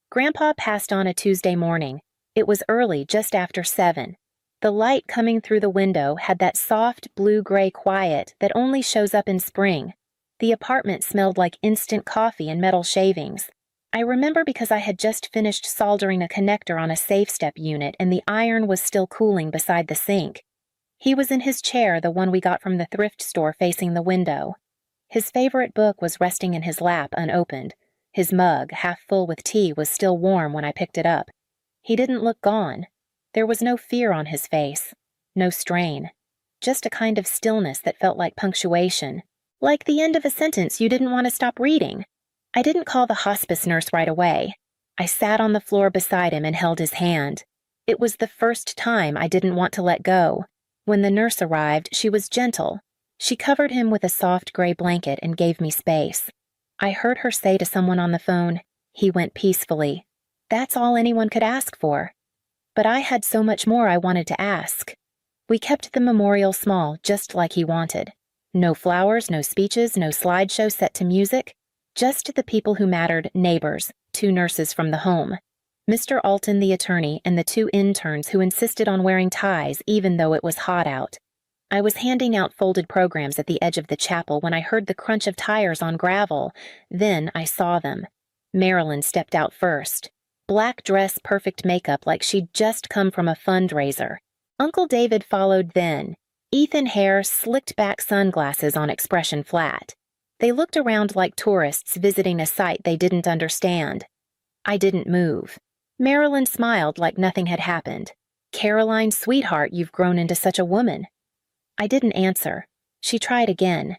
B: Grandpa passed on a Tuesday morning. It was early, just after 7. The light coming through the window had that soft blue-gray quiet that only shows up in spring. The apartment smelled like instant coffee and metal shavings. I remember because I had just finished soldering a connector on a SafeStep unit and the iron was still cooling beside the sink. He was in his chair, the one we got from the thrift store facing the window. His favorite book was resting in his lap unopened. His mug, half full with tea, was still warm when I picked it up. He didn't look gone. There was no fear on his face, no strain, just a kind of stillness that felt like punctuation, like the end of a sentence you didn't want to stop reading. I didn't call the hospice nurse right away. I sat on the floor beside him and held his hand. It was the first time I didn't want to let go. When the nurse arrived, she was gentle. She covered him with a soft gray blanket and gave me space. I heard her say to someone on the phone, "He went peacefully." That's all anyone could ask for. But I had so much more I wanted to ask. We kept the memorial small, just like he wanted. No flowers, no speeches, no slideshow set to music. Just the people who mattered: neighbors, 2 nurses from the home, Mr. Alton the attorney, and the 2 interns who insisted on wearing ties even though it was hot out. I was handing out folded programs at the edge of the chapel when I heard the crunch of tires on gravel. Then I saw them. Marilyn stepped out first. Black dress, perfect makeup like she'd just come from a fundraiser. Uncle David followed then. Ethan hair, slicked back sunglasses on expression flat. They looked around like tourists visiting a site they didn't understand. I didn't move. Marilyn smiled like nothing had happened. "Caroline, sweetheart, you've grown into such a woman." I didn't answer. She tried again.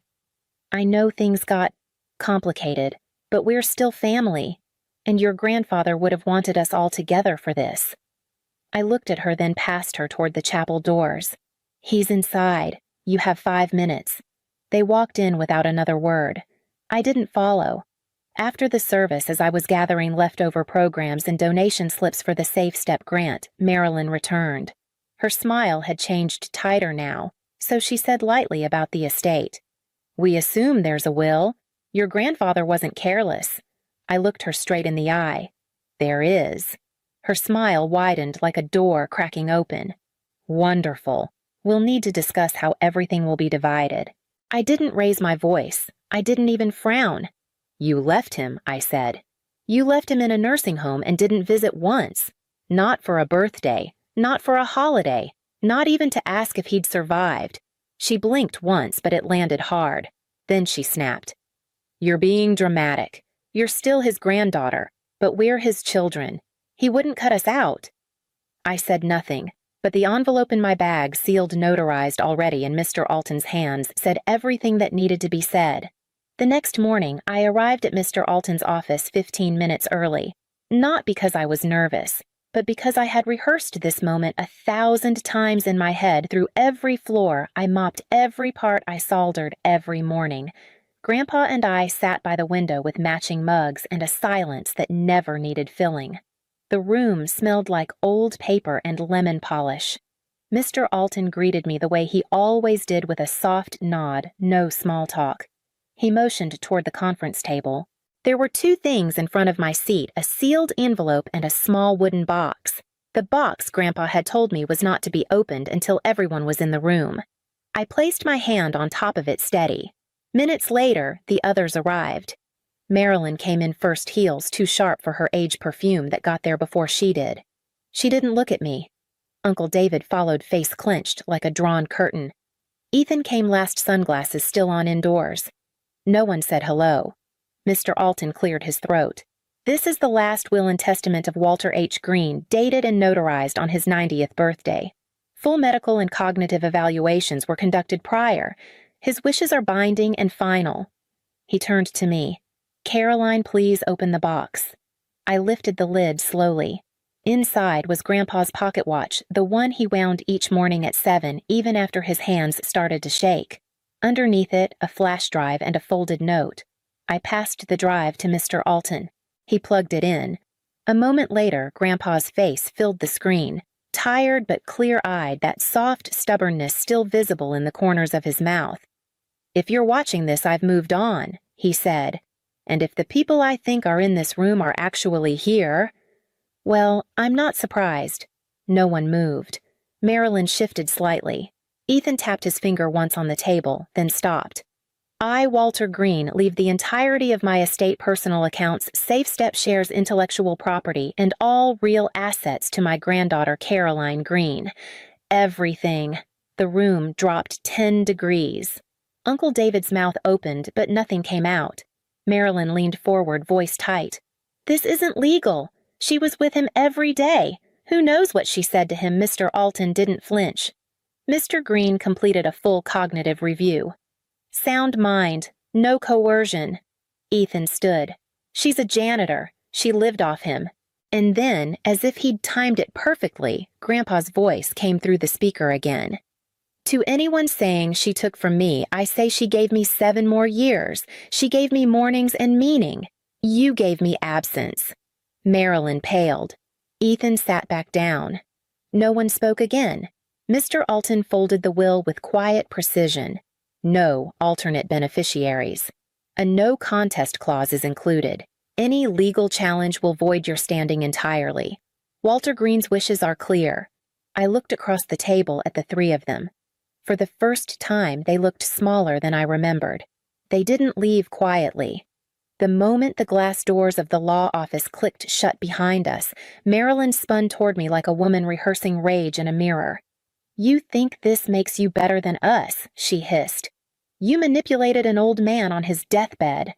B: "I know things got complicated, but we're still family, and your grandfather would have wanted us all together for this." I looked at her, then past her toward the chapel doors. "He's inside. You have 5 minutes." They walked in without another word. I didn't follow. After the service, as I was gathering leftover programs and donation slips for the Safe Step grant, Marilyn returned. Her smile had changed tighter now, so she said lightly about the estate. "We assume there's a will. Your grandfather wasn't careless." I looked her straight in the eye. "There is." Her smile widened like a door cracking open. "Wonderful. We'll need to discuss how everything will be divided." I didn't raise my voice. I didn't even frown. "You left him," I said. "You left him in a nursing home and didn't visit once. Not for a birthday, not for a holiday, not even to ask if he'd survived." She blinked once, but it landed hard. Then she snapped. "You're being dramatic. You're still his granddaughter, but we're his children. He wouldn't cut us out." I said nothing, but the envelope in my bag, sealed notarized already in Mr. Alton's hands, said everything that needed to be said. The next morning, I arrived at Mr. Alton's office 15 minutes early, not because I was nervous, but because I had rehearsed this moment 1,000 times in my head. Through every floor, I mopped every part I soldered every morning. Grandpa and I sat by the window with matching mugs and a silence that never needed filling. The room smelled like old paper and lemon polish. Mr. Alton greeted me the way he always did, with a soft nod, no small talk. He motioned toward the conference table. There were 2 things in front of my seat: a sealed envelope and a small wooden box. The box, Grandpa had told me, was not to be opened until everyone was in the room. I placed my hand on top of it steady. Minutes later, the others arrived. Marilyn came in first, heels too sharp for her age perfume that got there before she did. She didn't look at me. Uncle David followed, face clenched like a drawn curtain. Ethan came last, sunglasses still on indoors. No one said hello. Mr. Alton cleared his throat. "This is the last will and testament of Walter H. Green, dated and notarized on his 90th birthday. Full medical and cognitive evaluations were conducted prior. His wishes are binding and final." He turned to me. "Caroline, please open the box." I lifted the lid slowly. Inside was Grandpa's pocket watch, the one he wound each morning at 7, even after his hands started to shake. Underneath it, a flash drive and a folded note. I passed the drive to Mr. Alton. He plugged it in. A moment later, Grandpa's face filled the screen, tired but clear-eyed, that soft stubbornness still visible in the corners of his mouth. "If you're watching this, I've moved on," he said. "And if the people I think are in this room are actually here—" Well, I'm not surprised. No one moved. Marilyn shifted slightly. Ethan tapped his finger once on the table, then stopped. "I, Walter Green, leave the entirety of my estate, personal accounts, Safe Step shares, intellectual property, and all real assets to my granddaughter, Caroline Green. Everything." The room dropped 10 degrees. Uncle David's mouth opened, but nothing came out. Marilyn leaned forward, voice tight. "This isn't legal. She was with him every day. Who knows what she said to him?" Mr. Alton didn't flinch. Mr. Green completed a full cognitive review. "Sound mind, no coercion." Ethan stood. "She's a janitor. She lived off him." And then, as if he'd timed it perfectly, Grandpa's voice came through the speaker again. "To anyone saying she took from me, I say she gave me 7 more years. She gave me mornings and meaning. You gave me absence." Marilyn paled. Ethan sat back down. No one spoke again. Mr. Alton folded the will with quiet precision. No alternate beneficiaries. A no contest clause is included. Any legal challenge will void your standing entirely. Walter Green's wishes are clear. I looked across the table at the three of them. For the first time, they looked smaller than I remembered. They didn't leave quietly. The moment the glass doors of the law office clicked shut behind us, Marilyn spun toward me like a woman rehearsing rage in a mirror. "You think this makes you better than us," she hissed. "You manipulated an old man on his deathbed."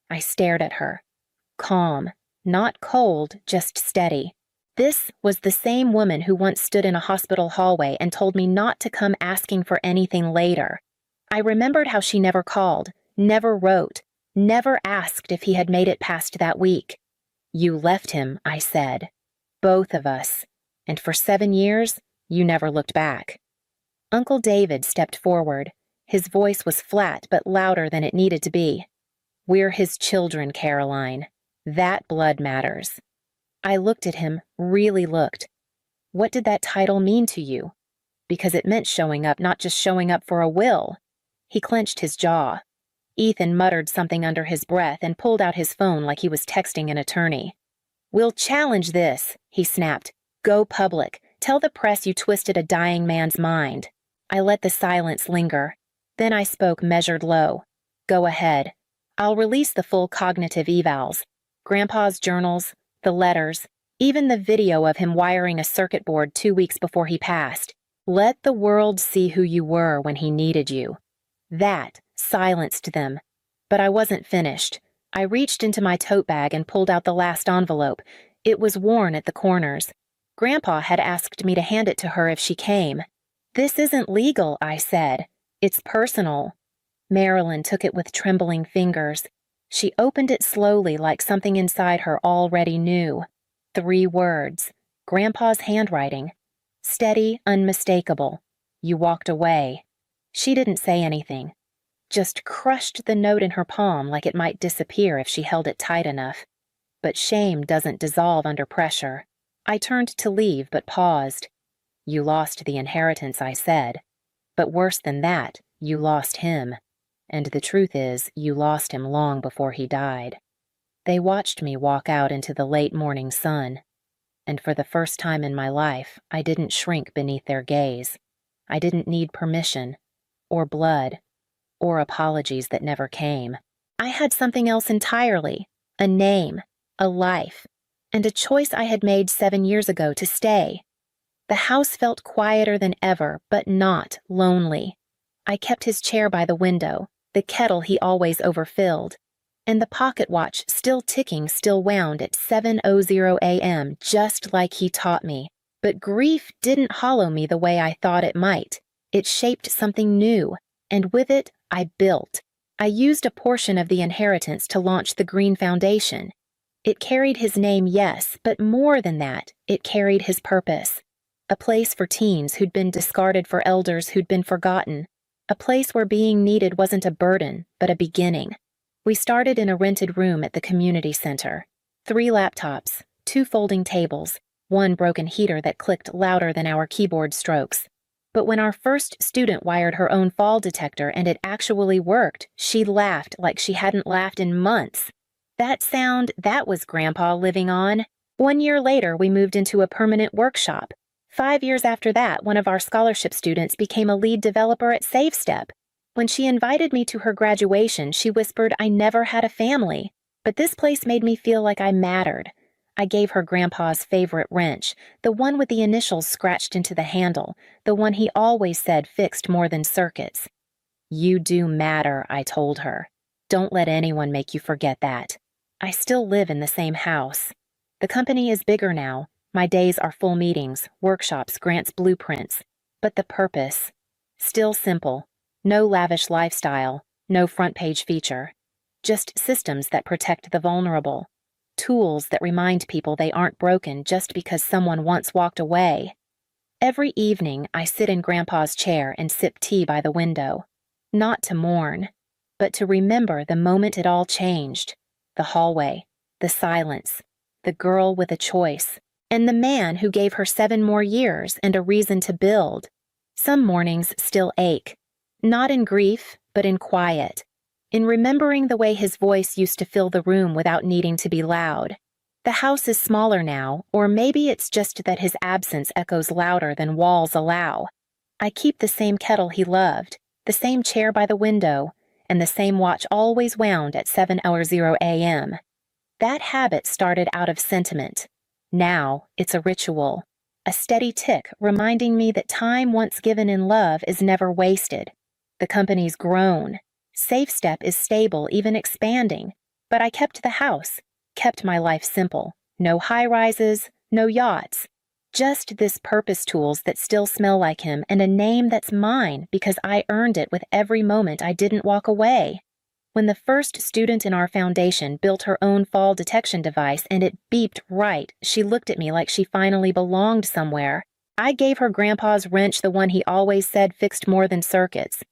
B: I stared at her. Calm, not cold, just steady. This was the same woman who once stood in a hospital hallway and told me not to come asking for anything later. I remembered how she never called, never wrote, never asked if he had made it past that week. "You left him," I said. "Both of us. And for 7 years, you never looked back." Uncle David stepped forward. His voice was flat but louder than it needed to be. "We're his children, Caroline. That blood matters." I looked at him, really looked. "What did that title mean to you?" Because it meant showing up, not just showing up for a will. He clenched his jaw. Ethan muttered something under his breath and pulled out his phone like he was texting an attorney. "We'll challenge this," he snapped. "Go public. Tell the press you twisted a dying man's mind." I let the silence linger. Then I spoke measured low. "Go ahead. I'll release the full cognitive evals. Grandpa's journals, the letters, even the video of him wiring a circuit board 2 weeks before he passed. Let the world see who you were when he needed you." That silenced them. But I wasn't finished. I reached into my tote bag and pulled out the last envelope. It was worn at the corners. Grandpa had asked me to hand it to her if she came. "This isn't legal," I said. "It's personal." Marilyn took it with trembling fingers. She opened it slowly like something inside her already knew. 3 words. Grandpa's handwriting. Steady, unmistakable. "You walked away." She didn't say anything. Just crushed the note in her palm like it might disappear if she held it tight enough. But shame doesn't dissolve under pressure. I turned to leave but paused. "You lost the inheritance," I said. "But worse than that, you lost him. And the truth is, you lost him long before he died." They watched me walk out into the late morning sun. And for the first time in my life, I didn't shrink beneath their gaze. I didn't need permission, or blood, or apologies that never came. I had something else entirely, a name, a life, and a choice I had made 7 years ago to stay. The house felt quieter than ever, but not lonely. I kept his chair by the window, the kettle he always overfilled, and the pocket watch still ticking, still wound at 7:00 a.m., just like he taught me. But grief didn't hollow me the way I thought it might. It shaped something new, and with it, I built. I used a portion of the inheritance to launch the Green Foundation. It carried his name, yes, but more than that, it carried his purpose. A place for teens who'd been discarded, for elders who'd been forgotten. A place where being needed wasn't a burden, but a beginning. We started in a rented room at the community center. 3 laptops, 2 folding tables, 1 broken heater that clicked louder than our keyboard strokes. But when our first student wired her own fall detector and it actually worked, she laughed like she hadn't laughed in months. That was Grandpa living on. 1 year later, we moved into a permanent workshop. 5 years after that, one of our scholarship students became a lead developer at SafeStep. When she invited me to her graduation, she whispered I never had a family. But this place made me feel like I mattered. I gave her Grandpa's favorite wrench, the one with the initials scratched into the handle, the one he always said fixed more than circuits. "You do matter," I told her. "Don't let anyone make you forget that." I still live in the same house. The company is bigger now. My days are full meetings, workshops, grants, blueprints. But the purpose, still simple. No lavish lifestyle, no front-page feature. Just systems that protect the vulnerable. Tools that remind people they aren't broken just because someone once walked away. Every evening, I sit in Grandpa's chair and sip tea by the window. Not to mourn, but to remember the moment it all changed. The hallway, the silence, the girl with a choice, and the man who gave her 7 more years and a reason to build. Some mornings still ache. Not in grief, but in quiet. in remembering the way his voice used to fill the room without needing to be loud. The house is smaller now, or maybe it's just that his absence echoes louder than walls allow. I keep the same kettle he loved, the same chair by the window, and the same watch always wound at 7:00 a.m. That habit started out of sentiment. Now it's a ritual, a steady tick reminding me that time once given in love is never wasted. The company's grown. SafeStep is stable, even expanding. But I kept the house, kept my life simple. No high-rises, no yachts. Just this purpose tools that still smell like him and a name that's mine because I earned it with every moment I didn't walk away. When the first student in our foundation built her own fall detection device and it beeped right, she looked at me like she finally belonged somewhere. I gave her grandpa's wrench, the one he always said fixed more than circuits.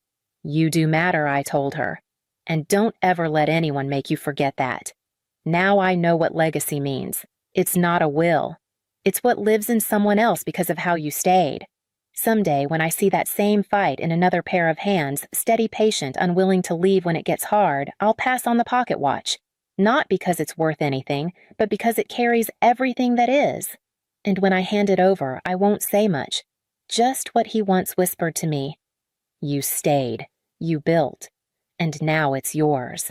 B: You do matter, I told her. And don't ever let anyone make you forget that. Now I know what legacy means. It's not a will. It's what lives in someone else because of how you stayed. Someday, when I see that same fight in another pair of hands, steady, patient, unwilling to leave when it gets hard, I'll pass on the pocket watch. Not because it's worth anything, but because it carries everything that is. And when I hand it over, I won't say much. Just what he once whispered to me. You stayed. You built. And now it's yours.